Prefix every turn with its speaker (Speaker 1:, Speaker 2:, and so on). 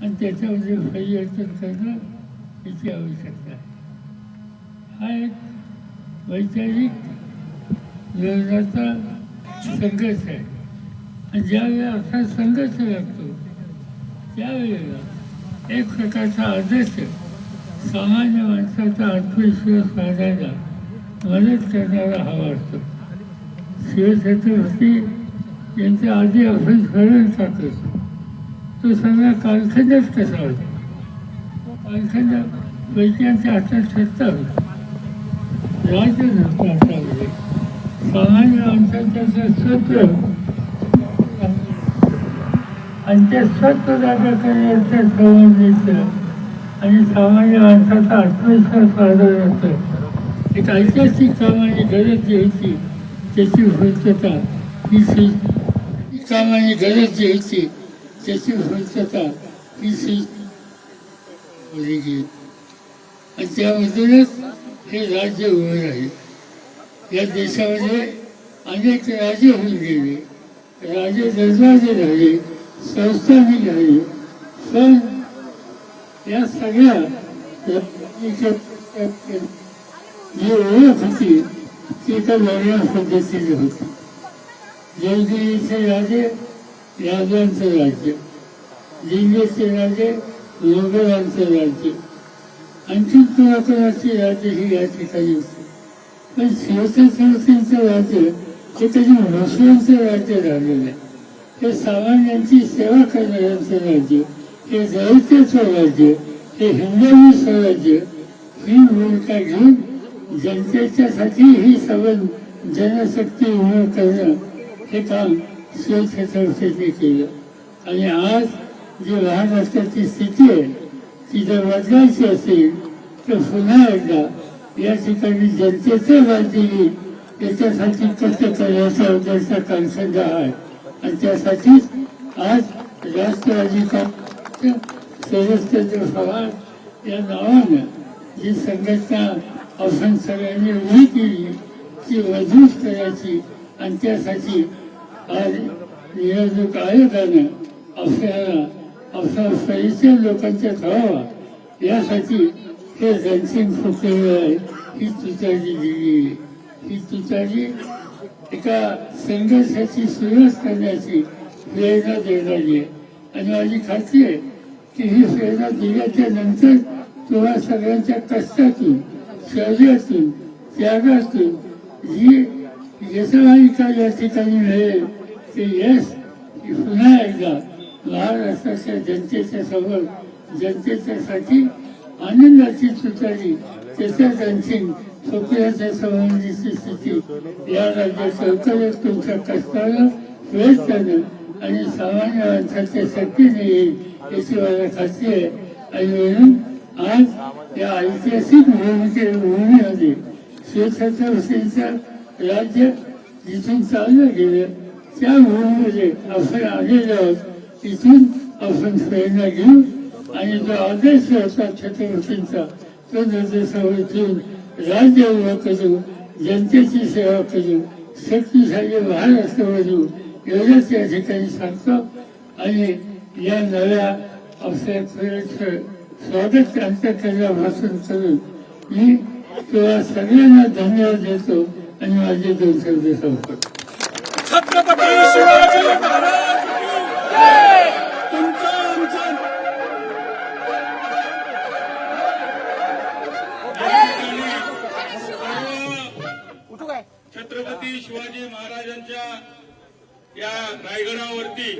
Speaker 1: आणि त्याच्यामध्ये परिवर्तन करणं याची आवश्यकता आहे. हा एक वैचारिक धोरणाचा संघर्ष आहे. आणि ज्यावेळेला असा संघर्ष लागतो त्यावेळेला एक प्रकारचा आदर्श सामान्य माणसाचा आत्मविश्वास वाढायला मदत करणारा हवा असतो. शिवछत्रपती यांच्या आधी आपण स्मरण टाकतो तो सगळा कालखंडच कसा होता. कालखंड वैज्ञानिक हातात सत्ता होती, राज्य नसतं हातामध्ये. सामान्य माणसाचं सत्र आणि त्या सत्र जागा करण्याचं संबंधित आणि सामान्य माणसाचा आत्मविश्वास वाढवण्याचं एक ऐतिहासिक कामाची गरज जी होती त्याची पूर्तता ही कामाची गरज जी होती त्याची पूर्तता ही आणि त्यामधूनच हे राज्य उभं राहील. या देशामध्ये अनेक राजे होऊन गेले, राजे दरबाजे झाले, संस्थाने झाली, पण या सगळ्या जी ओळख होती ती एका वेगळ्या पद्धतीने होती. जयगिरीचे राजे यादवांचं राज्य, दिल्लीचे राजे मोगलांचं राज्य, आणखी कोणाकोणाची राज्य ही या ठिकाणी होती. पण शिवछत्रपतींचं राज्य हे कधी मुस्लिमचं राज्य झालेलं आहे. हे सामान्यांची सेवा करणाऱ्यांचं राज्य, हे दलितांचं राज्य, हे हिंदवी स्वराज्य ही भूमिका घेऊन जनतेच्यासाठी ही सबल जनशक्ती उभं करणं हे काम शिवछत्रपतींनी केलं. आणि आज जी महाराष्ट्राची स्थिती आहे ती जर बदलायची असेल तर पुन्हा एकदा या ठिकाणी जनतेचं राज्य येईल याच्यासाठी कष्ट करण्याचा उद्देशाचा कालखंड आहे. आणि त्यासाठीच आज राष्ट्रवादी काँग्रेस शरदचंद्र पवार या नावानं जी संघटना आपण सगळ्यांनी उभी केली ती मजबूत करायची. आणि त्यासाठी आज निवडणूक आयोगानं आपला परिचय लोकांच्यात व्हावा यासाठी हे रणसिंग फुकलेलं आहे. ही तुतारी दिली, ही तुतारी एका संघर्षाची सुरुवात करण्याची प्रेरणा देणारी आहे. आणि माझी खात्री आहे की ही प्रेरणा दिल्याच्या नंतर तुम्हा सगळ्यांच्या कष्टातून, शौर्यातून, त्यागातून जी यशमालिका या ठिकाणी मिळेल ते यश पुन्हा एकदा महाराष्ट्राच्या जनतेच्या समोर, जनतेच्यासाठी आनंदाची तुतारी त्याच्या रणसिंग फुकण्याच्या संबंधीची स्थिती या राज्याच्या लवकरच तुमच्या कष्टाला प्रयत्नानं आणि सामान्य माणसाच्या शक्तीने येईल याची मला खात्री आहे. आणि म्हणून आज या ऐतिहासिक भूमीमध्ये शिवछत्रपतींचं राज्य जिथून चाललं गेलं त्या भूमीमध्ये आपण आलेलो आहोत. तिथून आपण प्रेरणा घेऊ आणि जो आदर्श होता छत्रपतींचा तो निर्देशावर ठेवून राज्य उभं करू, जनतेची सेवा करू, शक्तिशाली महाराष्ट्र बनवू एवढंच या ठिकाणी सांगतो. आणि या नव्या आपल्या स्वागत अंतकरणापासून करून मी तुम्हा सगळ्यांना धन्यवाद देतो आणि माझे 2 शब्द संपतो.
Speaker 2: छत्रपती शिवाजी महाराज की जय. तुमचं छत्रपती शिवाजी महाराजांच्या या रायगडावरती